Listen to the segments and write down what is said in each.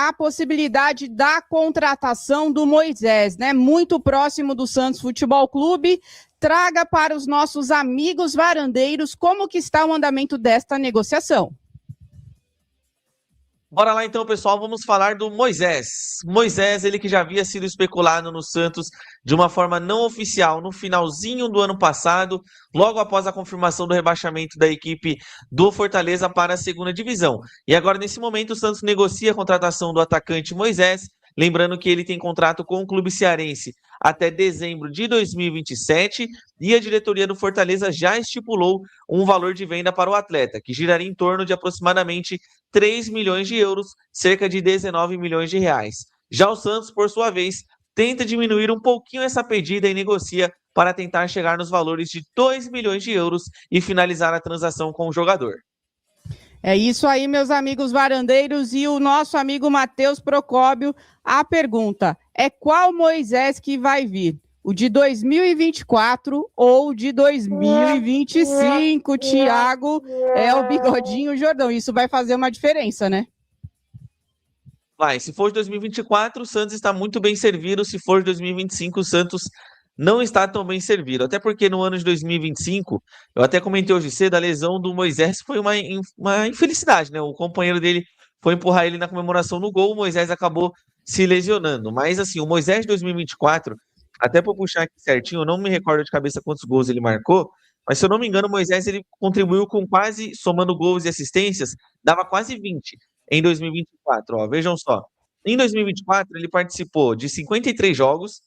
a possibilidade da contratação do Moisés, né? Muito próximo do Santos Futebol Clube. Traga para os nossos amigos varandeiros como que está o andamento desta negociação. Bora lá então, pessoal, vamos falar do Moisés. Moisés, ele que já havia sido especulado no Santos de uma forma não oficial no finalzinho do ano passado, logo após a confirmação do rebaixamento da equipe do Fortaleza para a segunda divisão. E agora, nesse momento, o Santos negocia a contratação do atacante Moisés, lembrando que ele tem contrato com o clube cearense até dezembro de 2027 e a diretoria do Fortaleza já estipulou um valor de venda para o atleta, que giraria em torno de aproximadamente 3 milhões de euros, cerca de 19 milhões de reais. Já o Santos, por sua vez, tenta diminuir um pouquinho essa pedida e negocia para tentar chegar nos valores de 2 milhões de euros e finalizar a transação com o jogador. É isso aí, meus amigos varandeiros, e o nosso amigo Matheus Procópio, a pergunta é qual Moisés que vai vir? O de 2024 ou de 2025, Thiago? É o Bigodinho Jordão, isso vai fazer uma diferença, né? Vai, se for de 2024, o Santos está muito bem servido, se for de 2025, o Santos não está tão bem servido, até porque no ano de 2025, eu até comentei hoje cedo, a lesão do Moisés foi uma infelicidade, né? O companheiro dele foi empurrar ele na comemoração no gol, o Moisés acabou se lesionando. Mas assim, o Moisés de 2024, até para puxar aqui certinho, eu não me recordo de cabeça quantos gols ele marcou, mas se eu não me engano, o Moisés ele contribuiu com quase, somando gols e assistências, dava quase 20 em 2024, ó, vejam só. Em 2024, ele participou de 53 jogos,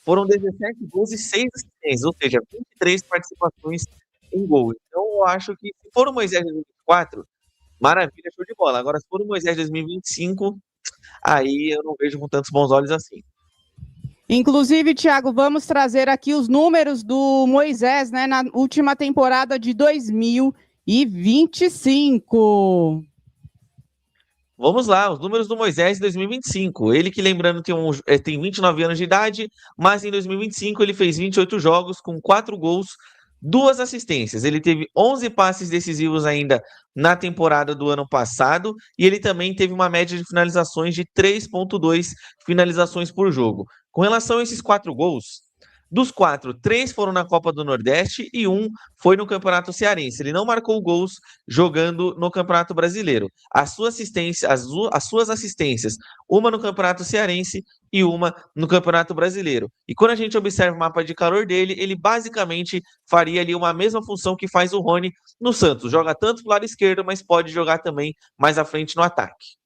foram 17 gols e 6 assistências, ou seja, 23 participações em gol. Então, eu acho que se for o Moisés de 2024, maravilha, show de bola. Agora, se for o Moisés de 2025, aí eu não vejo com tantos bons olhos assim. Inclusive, Thiago, vamos trazer aqui os números do Moisés, né, na última temporada de 2025. Vamos lá, os números do Moisés em 2025. Ele que, lembrando, tem 29 anos de idade, mas em 2025 ele fez 28 jogos com 4 gols, 2 assistências. Ele teve 11 passes decisivos ainda na temporada do ano passado e ele também teve uma média de finalizações de 3,2 finalizações por jogo. Com relação a esses 4 gols, dos 4, 3 foram na Copa do Nordeste e 1 foi no Campeonato Cearense. Ele não marcou gols jogando no Campeonato Brasileiro. As suas assistências, uma no Campeonato Cearense e uma no Campeonato Brasileiro. E quando a gente observa o mapa de calor dele, ele basicamente faria ali uma mesma função que faz o Rony no Santos. Joga tanto pro lado esquerdo, mas pode jogar também mais à frente no ataque.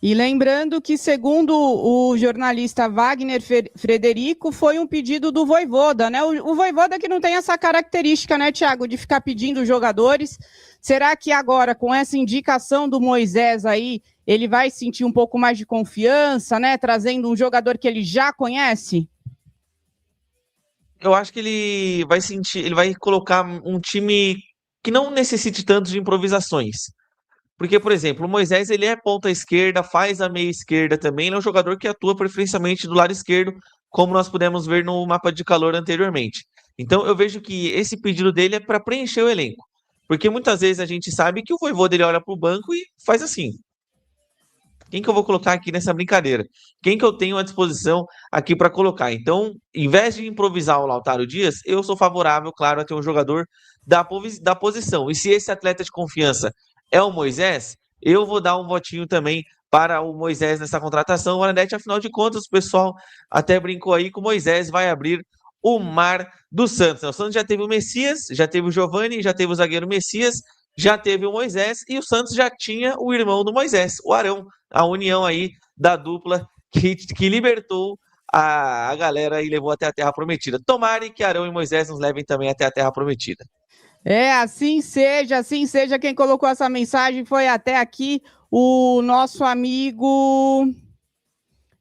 E lembrando que, segundo o jornalista Wagner Frederico, foi um pedido do Vojvoda, né? O Vojvoda que não tem essa característica, né, Thiago, de ficar pedindo jogadores. Será que agora, com essa indicação do Moisés aí, ele vai sentir um pouco mais de confiança, né? Trazendo um jogador que ele já conhece? Eu acho que ele vai colocar um time que não necessite tanto de improvisações. Porque, por exemplo, o Moisés, ele é ponta esquerda, faz a meia esquerda também, ele é um jogador que atua preferencialmente do lado esquerdo, como nós pudemos ver no mapa de calor anteriormente. Então, eu vejo que esse pedido dele é para preencher o elenco. Porque muitas vezes a gente sabe que o Vojvoda dele olha para o banco e faz assim. Quem que eu vou colocar aqui nessa brincadeira? Quem que eu tenho à disposição aqui para colocar? Então, em vez de improvisar o Lautaro Dias, eu sou favorável, claro, a ter um jogador da posição. E se esse atleta de confiança é o Moisés, eu vou dar um votinho também para o Moisés nessa contratação. O Anadete, afinal de contas, o pessoal até brincou aí que o Moisés vai abrir o mar do Santos. O Santos já teve o Messias, já teve o Giovani, já teve o zagueiro Messias, já teve o Moisés e o Santos já tinha o irmão do Moisés, o Arão, a união aí da dupla que libertou a galera e levou até a Terra Prometida. Tomara que Arão e Moisés nos levem também até a Terra Prometida. É, assim seja, assim seja. Quem colocou essa mensagem foi até aqui o nosso amigo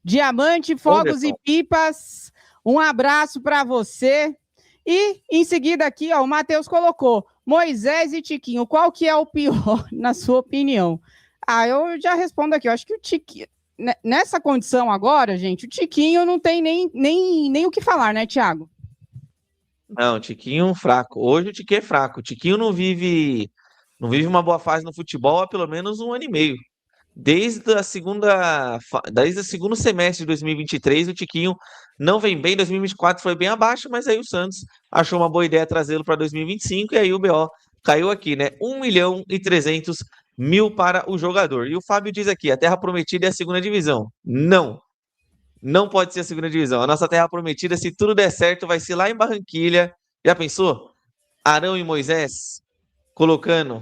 Diamante, Fogos e Pipas. Um abraço para você. E em seguida aqui, ó, o Matheus colocou Moisés e Tiquinho. Qual que é o pior, na sua opinião? Ah, eu já respondo aqui. Eu acho que o Tiquinho, nessa condição agora, gente, o Tiquinho não tem nem o que falar, né, Thiago? Não, Tiquinho fraco. Hoje o Tiquinho é fraco. O Tiquinho não vive uma boa fase no futebol há pelo menos 1 ano e meio. Desde o segundo semestre de 2023, o Tiquinho não vem bem. 2024 foi bem abaixo, mas aí o Santos achou uma boa ideia trazê-lo para 2025 e aí o BO caiu aqui, né? 1.300.000 para o jogador. E o Fábio diz aqui: a Terra Prometida é a segunda divisão. Não, não pode ser a segunda divisão. A nossa Terra Prometida, se tudo der certo, vai ser lá em Barranquilha. Já pensou? Arão e Moisés colocando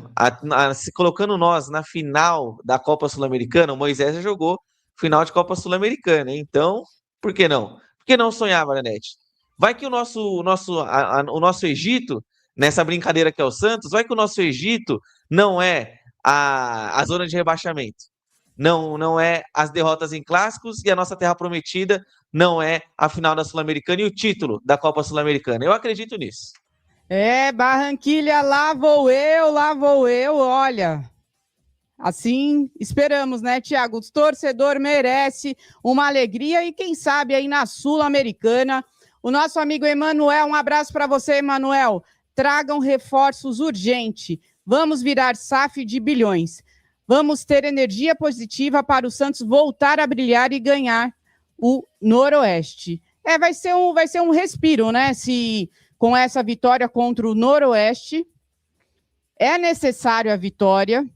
nós na final da Copa Sul-Americana. O Moisés já jogou final de Copa Sul-Americana, hein? Então, por que não? Por que não sonhar, Varanete? Vai que o nosso Egito, nessa brincadeira que é o Santos, vai que o nosso Egito não é a zona de rebaixamento. Não é as derrotas em clássicos e a nossa terra prometida não é a final da Sul-Americana e o título da Copa Sul-Americana. Eu acredito nisso. Barranquilha, lá vou eu, olha. Assim esperamos, né, Thiago? O torcedor merece uma alegria e quem sabe aí na Sul-Americana. O nosso amigo Emanuel, um abraço para você, Emanuel. Tragam reforços urgente. Vamos virar SAF de bilhões. Vamos ter energia positiva para o Santos voltar a brilhar e ganhar o Noroeste. Vai ser um respiro, né? Se com essa vitória contra o Noroeste é necessário a vitória,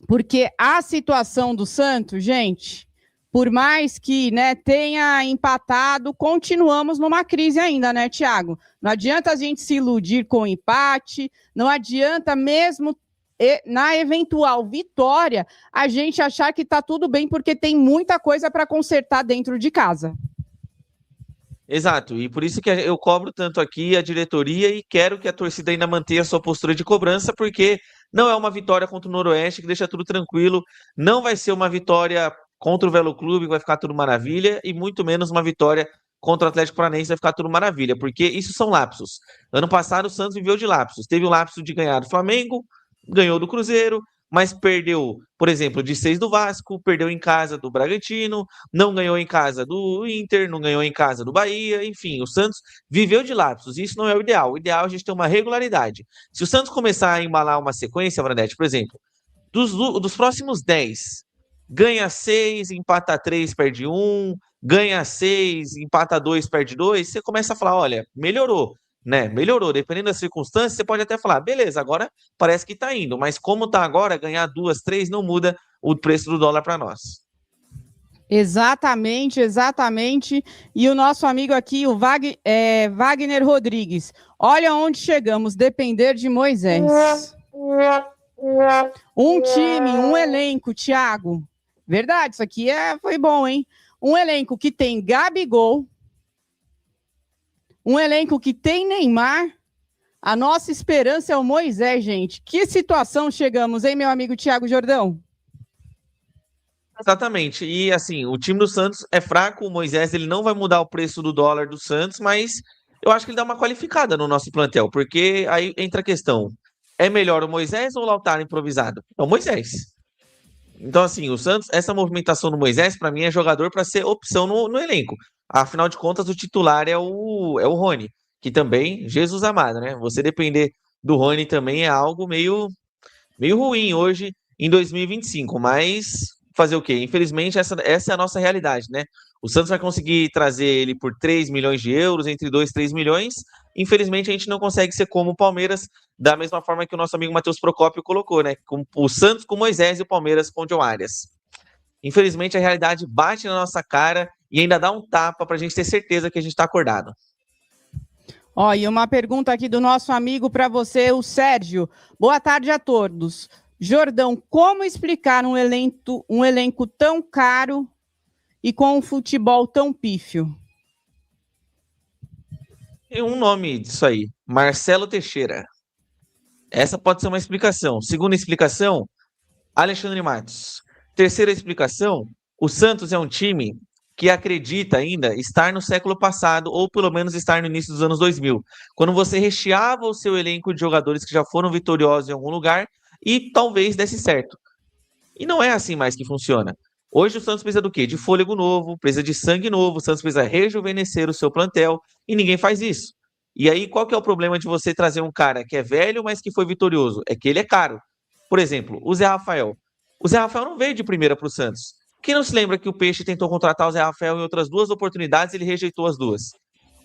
porque a situação do Santos, gente, por mais que, né, tenha empatado, continuamos numa crise ainda, né, Thiago? Não adianta a gente se iludir com o empate, não adianta mesmo na eventual vitória a gente achar que está tudo bem, porque tem muita coisa para consertar dentro de casa. Exato, e por isso que eu cobro tanto aqui a diretoria e quero que a torcida ainda mantenha a sua postura de cobrança, porque não é uma vitória contra o Noroeste que deixa tudo tranquilo, não vai ser uma vitória contra o Velo Clube que vai ficar tudo maravilha, e muito menos uma vitória contra o Atlético Paranaense vai ficar tudo maravilha, porque isso são lapsos. Ano passado o Santos viveu de lapsos, teve o lapso de ganhar do Flamengo, ganhou do Cruzeiro, mas perdeu, por exemplo, de 6 do Vasco, perdeu em casa do Bragantino, não ganhou em casa do Inter, não ganhou em casa do Bahia, enfim, o Santos viveu de lapsos, e isso não é o ideal. O ideal é a gente ter uma regularidade. Se o Santos começar a embalar uma sequência, Branete, por exemplo, dos próximos 10, ganha 6, empata 3, perde 1, ganha 6, empata 2, perde 2, você começa a falar, olha, melhorou. Né? Melhorou, dependendo das circunstâncias, você pode até falar, beleza, agora parece que tá indo, mas como tá agora, ganhar 2, 3 não muda o preço do dólar para nós. Exatamente. E o nosso amigo aqui, o Wagner Rodrigues. Olha onde chegamos, depender de Moisés. Um time, um elenco, Thiago. Verdade, isso aqui foi bom, hein? Um elenco que tem Gabigol, um elenco que tem Neymar. A nossa esperança é o Moisés, gente. Que situação chegamos, hein, meu amigo Thiago Jordão? Exatamente. E assim, o time do Santos é fraco, o Moisés ele não vai mudar o preço do dólar do Santos, mas eu acho que ele dá uma qualificada no nosso plantel, porque aí entra a questão, é melhor o Moisés ou o Lautaro improvisado? É o Moisés. Então, assim, o Santos, essa movimentação do Moisés, para mim, é jogador para ser opção no elenco. Afinal de contas, o titular é o Rony, que também, Jesus amado, né? Você depender do Rony também é algo meio ruim hoje, em 2025. Mas fazer o quê? Infelizmente, essa é a nossa realidade, né? O Santos vai conseguir trazer ele por 3 milhões de euros, entre 2 e 3 milhões. Infelizmente, a gente não consegue ser como o Palmeiras, da mesma forma que o nosso amigo Matheus Procópio colocou, né? Com o Santos com Moisés e o Palmeiras com o John Arias. Infelizmente, a realidade bate na nossa cara e ainda dá um tapa para a gente ter certeza que a gente está acordado. Ó, e uma pergunta aqui do nosso amigo para você, o Sérgio. Boa tarde a todos. Jordão, como explicar um elenco tão caro e com um futebol tão pífio? Tem um nome disso aí, Marcelo Teixeira. Essa pode ser uma explicação. Segunda explicação, Alexandre Matos. Terceira explicação, o Santos é um time que acredita ainda estar no século passado, ou pelo menos estar no início dos anos 2000, quando você recheava o seu elenco de jogadores que já foram vitoriosos em algum lugar e talvez desse certo. E não é assim mais que funciona. Hoje o Santos precisa do quê? De fôlego novo, precisa de sangue novo, o Santos precisa rejuvenescer o seu plantel, e ninguém faz isso. E aí, qual que é o problema de você trazer um cara que é velho, mas que foi vitorioso? É que ele é caro. Por exemplo, o Zé Rafael. O Zé Rafael não veio de primeira para o Santos. Quem não se lembra que o Peixe tentou contratar o Zé Rafael em outras 2 oportunidades e ele rejeitou as 2?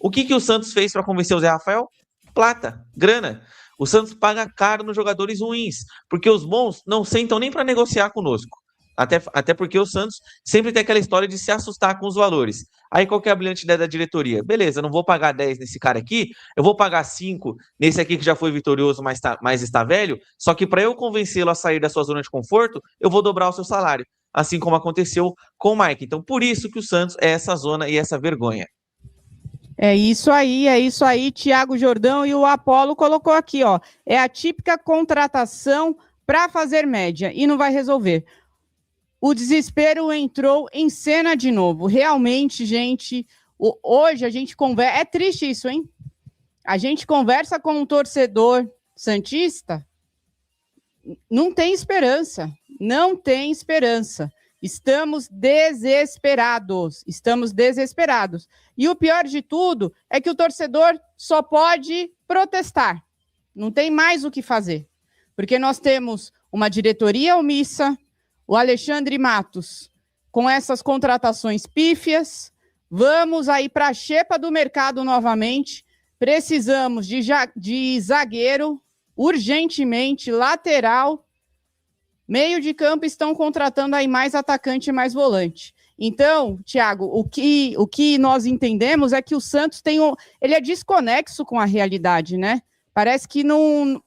O que o Santos fez para convencer o Zé Rafael? Plata, grana. O Santos paga caro nos jogadores ruins, porque os bons não sentam nem para negociar conosco. Até porque o Santos sempre tem aquela história de se assustar com os valores. Aí qual que é a brilhante ideia da diretoria? Beleza, eu não vou pagar 10 nesse cara aqui, eu vou pagar 5 nesse aqui que já foi vitorioso, mas está velho, só que para eu convencê-lo a sair da sua zona de conforto, eu vou dobrar o seu salário, assim como aconteceu com o Mike. Então, por isso que o Santos é essa zona e essa vergonha. É isso aí, Thiago Jordão, e o Apolo colocou aqui, ó, é a típica contratação para fazer média e não vai resolver. O desespero entrou em cena de novo. Realmente, gente, hoje a gente conversa... É triste isso, hein? A gente conversa com um torcedor santista, não tem esperança. Não tem esperança. Estamos desesperados. E o pior de tudo é que o torcedor só pode protestar. Não tem mais o que fazer. Porque nós temos uma diretoria omissa, o Alexandre Matos, com essas contratações pífias, vamos aí para a xepa do mercado novamente, precisamos de zagueiro, urgentemente, lateral, meio de campo estão contratando aí mais atacante e mais volante. Então, Thiago, o que nós entendemos é que o Santos ele é desconexo com a realidade, né? Parece que não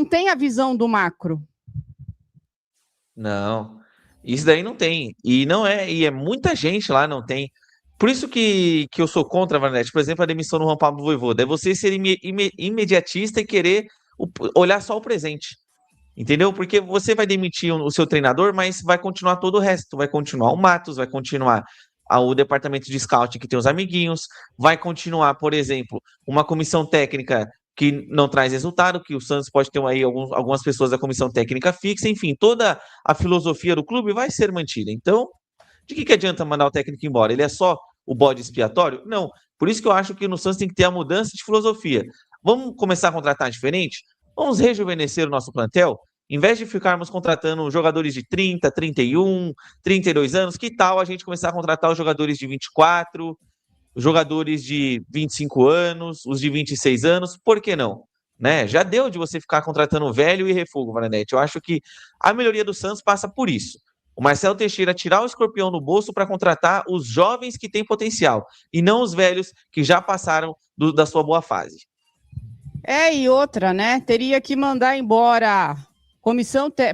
tem a visão do macro. Não, isso daí não tem. E é muita gente lá não tem. Por isso que eu sou contra, Vanete. Por exemplo, a demissão do Juan Pablo Vojvoda. É você ser imediatista e querer olhar só o presente. Entendeu? Porque você vai demitir o seu treinador, mas vai continuar todo o resto. Vai continuar o Matos, vai continuar o departamento de scout que tem os amiguinhos, vai continuar, por exemplo, uma comissão técnica que não traz resultado, que o Santos pode ter aí algumas pessoas da comissão técnica fixa, enfim, toda a filosofia do clube vai ser mantida. Então, de que adianta mandar o técnico embora? Ele é só o bode expiatório? Não. Por isso que eu acho que no Santos tem que ter a mudança de filosofia. Vamos começar a contratar diferente? Vamos rejuvenescer o nosso plantel? Em vez de ficarmos contratando jogadores de 30, 31, 32 anos, que tal a gente começar a contratar os jogadores de 24, os jogadores de 25 anos, os de 26 anos? Por que não? Né? Já deu de você ficar contratando velho e refugo, Varanete. Eu acho que a melhoria do Santos passa por isso. O Marcelo Teixeira tirar o escorpião do bolso para contratar os jovens que têm potencial e não os velhos que já passaram da sua boa fase. E outra, né? Teria que mandar embora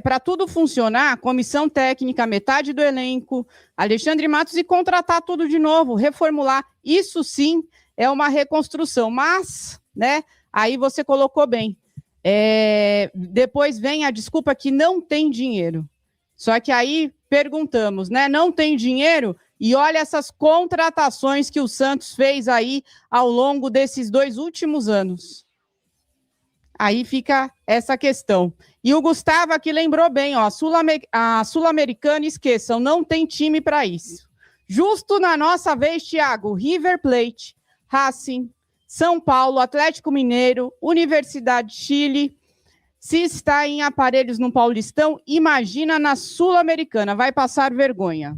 para tudo funcionar, comissão técnica, metade do elenco, Alexandre Matos, e contratar tudo de novo, reformular. Isso sim é uma reconstrução, mas, né? Aí você colocou bem. Depois vem a desculpa que não tem dinheiro. Só que aí perguntamos, né? Não tem dinheiro? E olha essas contratações que o Santos fez aí ao longo desses 2 últimos anos. Aí fica essa questão. E o Gustavo aqui lembrou bem, ó, a Sul-Americana, esqueçam, não tem time para isso. Justo na nossa vez, Thiago, River Plate, Racing, São Paulo, Atlético Mineiro, Universidade de Chile. Se está em aparelhos no Paulistão, imagina na Sul-Americana, vai passar vergonha.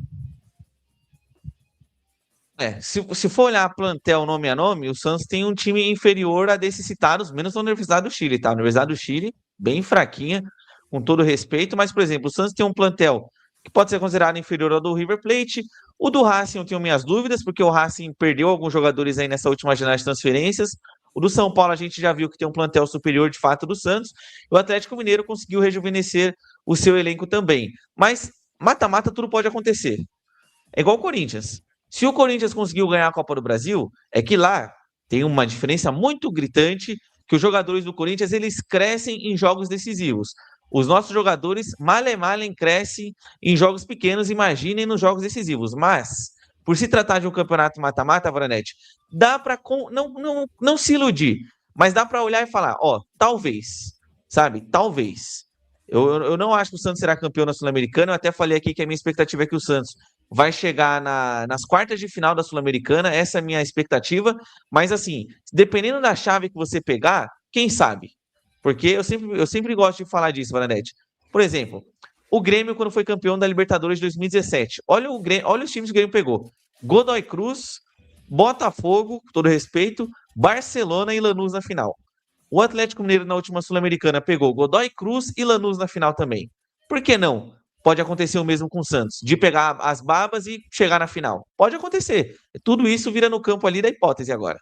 Se for olhar plantel nome a nome, o Santos tem um time inferior a desses citados, menos a Universidade do Chile, tá? A Universidade do Chile, bem fraquinha, com todo respeito, mas, por exemplo, o Santos tem um plantel que pode ser considerado inferior ao do River Plate. O do Racing eu tenho minhas dúvidas, porque o Racing perdeu alguns jogadores aí nessa última janela de transferências. O do São Paulo a gente já viu que tem um plantel superior de fato do Santos. E o Atlético Mineiro conseguiu rejuvenescer o seu elenco também. Mas mata-mata tudo pode acontecer. É igual o Corinthians. Se o Corinthians conseguiu ganhar a Copa do Brasil, é que lá tem uma diferença muito gritante, que os jogadores do Corinthians eles crescem em jogos decisivos. Os nossos jogadores malem crescem em jogos pequenos, imaginem nos jogos decisivos. Mas, por se tratar de um campeonato mata-mata, Varanete, dá para não se iludir, mas dá para olhar e falar, talvez, sabe? Talvez. Eu não acho que o Santos será campeão na Sul-Americana, eu até falei aqui que a minha expectativa é que o Santos vai chegar nas quartas de final da Sul-Americana, essa é a minha expectativa, mas assim, dependendo da chave que você pegar, quem sabe? Porque eu sempre gosto de falar disso, Varanete. Por exemplo, o Grêmio quando foi campeão da Libertadores de 2017. Olha os times que o Grêmio pegou. Godoy Cruz, Botafogo, com todo respeito, Barcelona e Lanús na final. O Atlético Mineiro na última Sul-Americana pegou Godoy Cruz e Lanús na final também. Por que não? Pode acontecer o mesmo com o Santos, de pegar as babas e chegar na final. Pode acontecer. Tudo isso vira no campo ali da hipótese agora.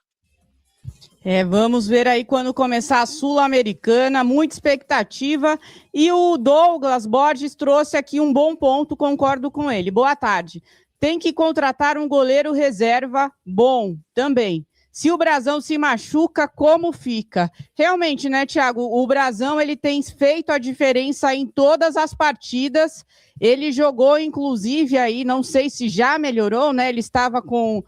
Vamos ver aí quando começar a Sul-Americana, muita expectativa. E o Douglas Borges trouxe aqui um bom ponto, concordo com ele. Boa tarde. Tem que contratar um goleiro reserva bom também. Se o Brasão se machuca, como fica? Realmente, né, Thiago? O Brasão, ele tem feito a diferença em todas as partidas. Ele jogou, inclusive, aí, não sei se já melhorou, né? Ele estava com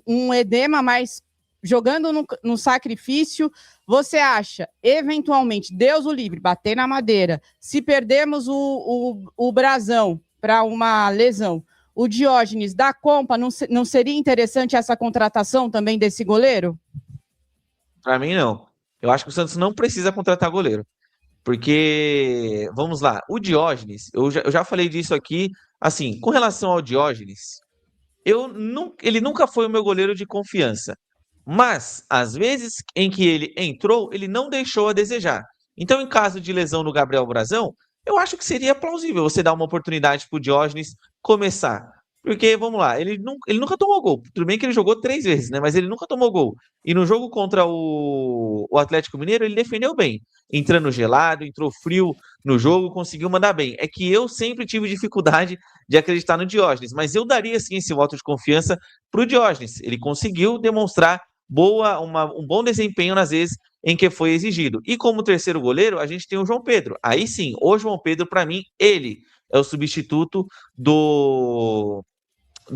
um edema, mas jogando no sacrifício. Você acha, eventualmente, Deus o livre, bater na madeira, se perdermos o Brasão para uma lesão, o Diógenes da Compa, não seria interessante essa contratação também desse goleiro? Para mim, não. Eu acho que o Santos não precisa contratar goleiro. Porque, vamos lá, o Diógenes, eu já falei disso aqui, assim, com relação ao Diógenes, ele nunca foi o meu goleiro de confiança. Mas, às vezes em que ele entrou, ele não deixou a desejar. Então, em caso de lesão no Gabriel Brasão, eu acho que seria plausível você dar uma oportunidade para o Diógenes começar. Porque, vamos lá, ele nunca tomou gol. Tudo bem que ele jogou 3 vezes, né? Mas ele nunca tomou gol. E no jogo contra o Atlético Mineiro, ele defendeu bem. Entrando gelado, entrou frio no jogo, conseguiu mandar bem. É que eu sempre tive dificuldade de acreditar no Diógenes, mas eu daria sim esse voto de confiança para o Diógenes. Ele conseguiu demonstrar um bom desempenho nas vezes em que foi exigido. E como terceiro goleiro, a gente tem o João Pedro. Aí sim, o João Pedro, para mim, ele é o substituto do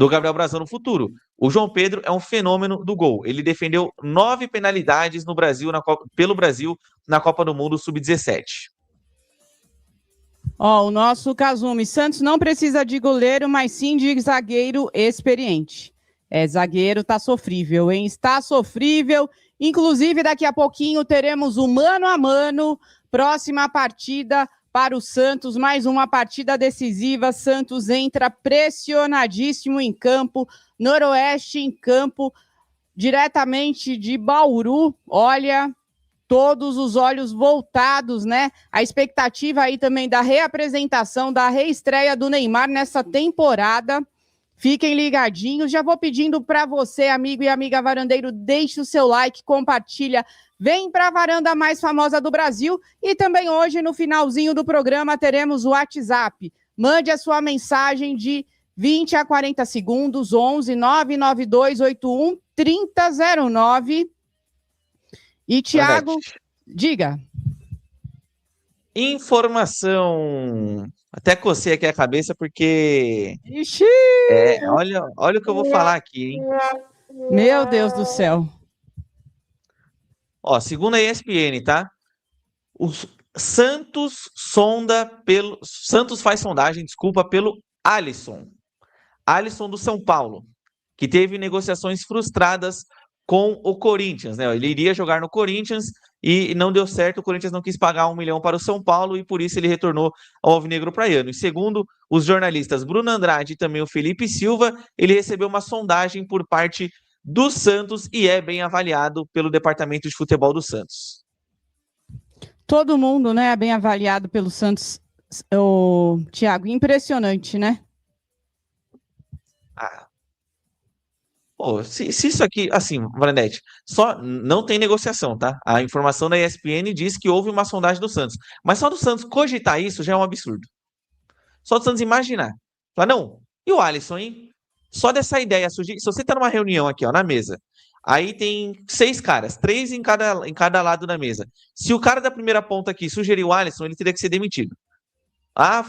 Gabriel Brasão no futuro. O João Pedro é um fenômeno do gol. Ele defendeu 9 penalidades no Brasil, pelo Brasil, na Copa do Mundo Sub-17. O nosso Kazumi Santos não precisa de goleiro, mas sim de zagueiro experiente. Zagueiro tá sofrível, hein? Está sofrível. Inclusive, daqui a pouquinho teremos o mano a mano. Próxima partida para o Santos, mais uma partida decisiva. Santos entra pressionadíssimo em campo. Noroeste em campo, diretamente de Bauru. Olha, todos os olhos voltados, né? A expectativa aí também da reapresentação, da reestreia do Neymar nessa temporada. Fiquem ligadinhos. Já vou pedindo para você, amigo e amiga varandeiro, deixe o seu like, compartilha. Vem para a varanda mais famosa do Brasil. E também hoje, no finalzinho do programa, teremos o WhatsApp. Mande a sua mensagem de 20 a 40 segundos, 11 992 81 3009. E, Thiago, diga. Informação. Até cocei aqui a cabeça porque... Ixi! Olha o que eu vou falar aqui, hein? Meu Deus do céu. Segundo a ESPN, tá? O Santos faz sondagem, pelo Alisson. Alisson do São Paulo, que teve negociações frustradas com o Corinthians, né? Ele iria jogar no Corinthians e não deu certo, o Corinthians não quis pagar 1 milhão para o São Paulo e por isso ele retornou ao Alvinegro Praiano. E segundo os jornalistas Bruno Andrade e também o Felipe Silva, ele recebeu uma sondagem por parte do Santos e é bem avaliado pelo Departamento de Futebol do Santos. Todo mundo, né, é bem avaliado pelo Santos, Thiago, impressionante, né? Se isso aqui, assim, Varanete, só não tem negociação, tá? A informação da ESPN diz que houve uma sondagem do Santos. Mas só do Santos cogitar isso já é um absurdo. Só do Santos imaginar. Falar, não, e o Alisson, hein? Só dessa ideia surgir. Se você tá numa reunião aqui, ó, na mesa, aí tem 6 caras, 3 em cada lado da mesa. Se o cara da primeira ponta aqui sugerir o Alisson, ele teria que ser demitido.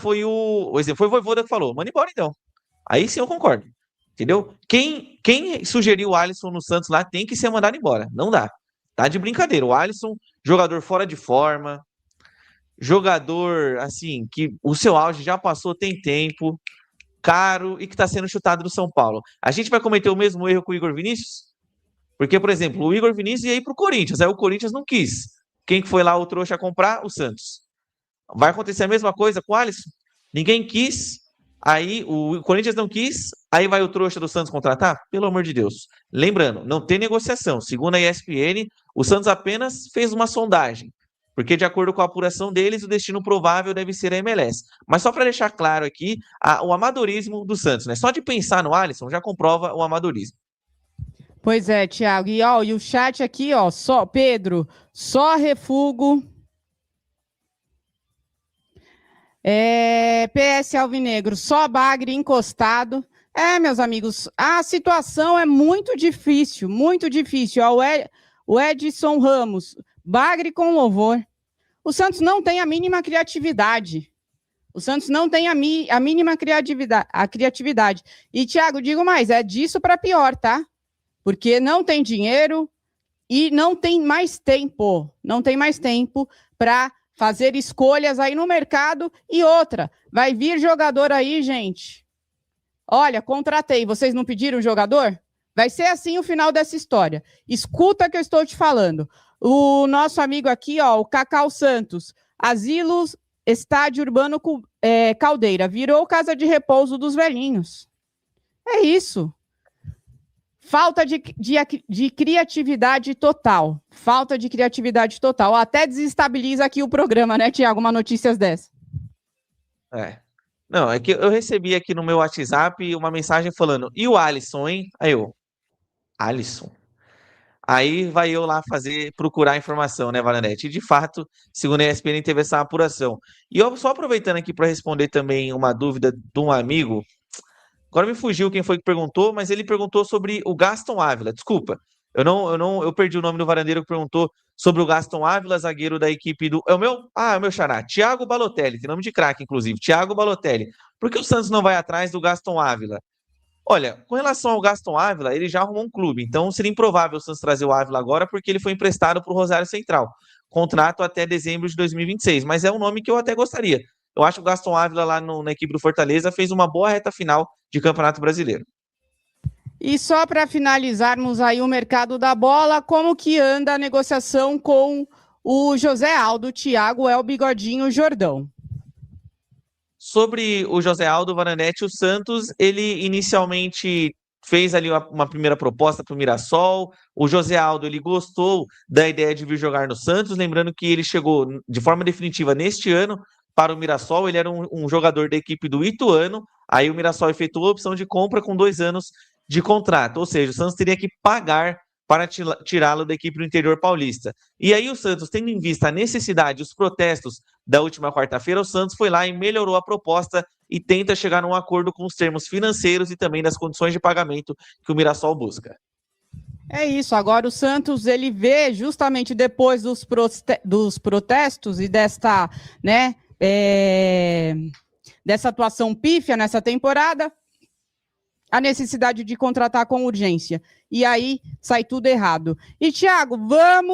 Foi o exemplo, foi o Vojvoda que falou. Manda embora então. Aí sim eu concordo. Entendeu? Quem sugeriu o Alisson no Santos lá tem que ser mandado embora. Não dá. Tá de brincadeira. O Alisson, jogador fora de forma, jogador, assim, que o seu auge já passou tem tempo, caro e que tá sendo chutado no São Paulo. A gente vai cometer o mesmo erro com o Igor Vinícius? Porque, por exemplo, o Igor Vinícius ia ir pro Corinthians, aí o Corinthians não quis. Quem que foi lá o trouxa comprar? O Santos. Vai acontecer a mesma coisa com o Alisson? Ninguém quis, aí o Corinthians não quis, aí vai o trouxa do Santos contratar? Pelo amor de Deus. Lembrando, não tem negociação. Segundo a ESPN, o Santos apenas fez uma sondagem, porque de acordo com a apuração deles, o destino provável deve ser a MLS. Mas só para deixar claro aqui, o amadorismo do Santos, né? Só de pensar no Alisson já comprova o amadorismo. Pois é, Thiago. E o chat aqui, ó, só Pedro, só refugo. PS Alvinegro, só bagre encostado. Meus amigos, a situação é muito difícil, muito difícil. Ó, o Edson Ramos, bagre com louvor. O Santos não tem a mínima criatividade. O Santos não tem a mínima criatividade. E, Thiago, digo mais, é disso para pior, tá? Porque não tem dinheiro e não tem mais tempo. Não tem mais tempo para fazer escolhas aí no mercado. E outra, vai vir jogador aí, gente. Olha, contratei, vocês não pediram jogador? Vai ser assim o final dessa história. Escuta o que eu estou te falando. O nosso amigo aqui, ó, o Cacau Santos, Asilos Estádio Urbano Caldeira, virou casa de repouso dos velhinhos. É isso. Falta de criatividade total. Falta de criatividade total. Até desestabiliza aqui o programa, né, Thiago? Uma notícia dessa. Não, é que eu recebi aqui no meu WhatsApp uma mensagem falando, e o Alisson, hein? Aí eu, Alisson? Aí vai eu lá procurar informação, né, Valanete? E de fato, segundo a ESPN, teve essa apuração. E eu só aproveitando aqui para responder também uma dúvida de um amigo, agora me fugiu quem foi que perguntou, mas ele perguntou sobre o Gaston Ávila. Desculpa, eu perdi o nome do varandeiro que perguntou sobre o Gaston Ávila, zagueiro da equipe do... É o meu xará, Thiago Balotelli, tem nome de craque, inclusive, Thiago Balotelli. Por que o Santos não vai atrás do Gaston Ávila? Olha, com relação ao Gaston Ávila, ele já arrumou um clube, então seria improvável o Santos trazer o Ávila agora, porque ele foi emprestado para o Rosário Central. Contrato até dezembro de 2026, mas é um nome que eu até gostaria. Eu acho que o Gaston Ávila lá na equipe do Fortaleza fez uma boa reta final de Campeonato Brasileiro. E só para finalizarmos aí o mercado da bola, como que anda a negociação com o José Aldo, Thiago El Bigodinho Jordão? Sobre o José Aldo Varanete, o Santos, ele inicialmente fez ali uma primeira proposta para o Mirassol. O José Aldo, ele gostou da ideia de vir jogar no Santos, lembrando que ele chegou de forma definitiva neste ano para o Mirassol. Ele era um jogador da equipe do Ituano, aí o Mirassol efetuou a opção de compra com 2 anos de contrato, ou seja, o Santos teria que pagar para tirá-lo da equipe do interior paulista. E aí o Santos, tendo em vista a necessidade, os protestos da última quarta-feira, o Santos foi lá e melhorou a proposta e tenta chegar num acordo com os termos financeiros e também das condições de pagamento que o Mirassol busca. É isso, agora o Santos, ele vê justamente depois dos protestos e dessa atuação pífia nessa temporada, a necessidade de contratar com urgência. E aí sai tudo errado. E, Thiago, vamos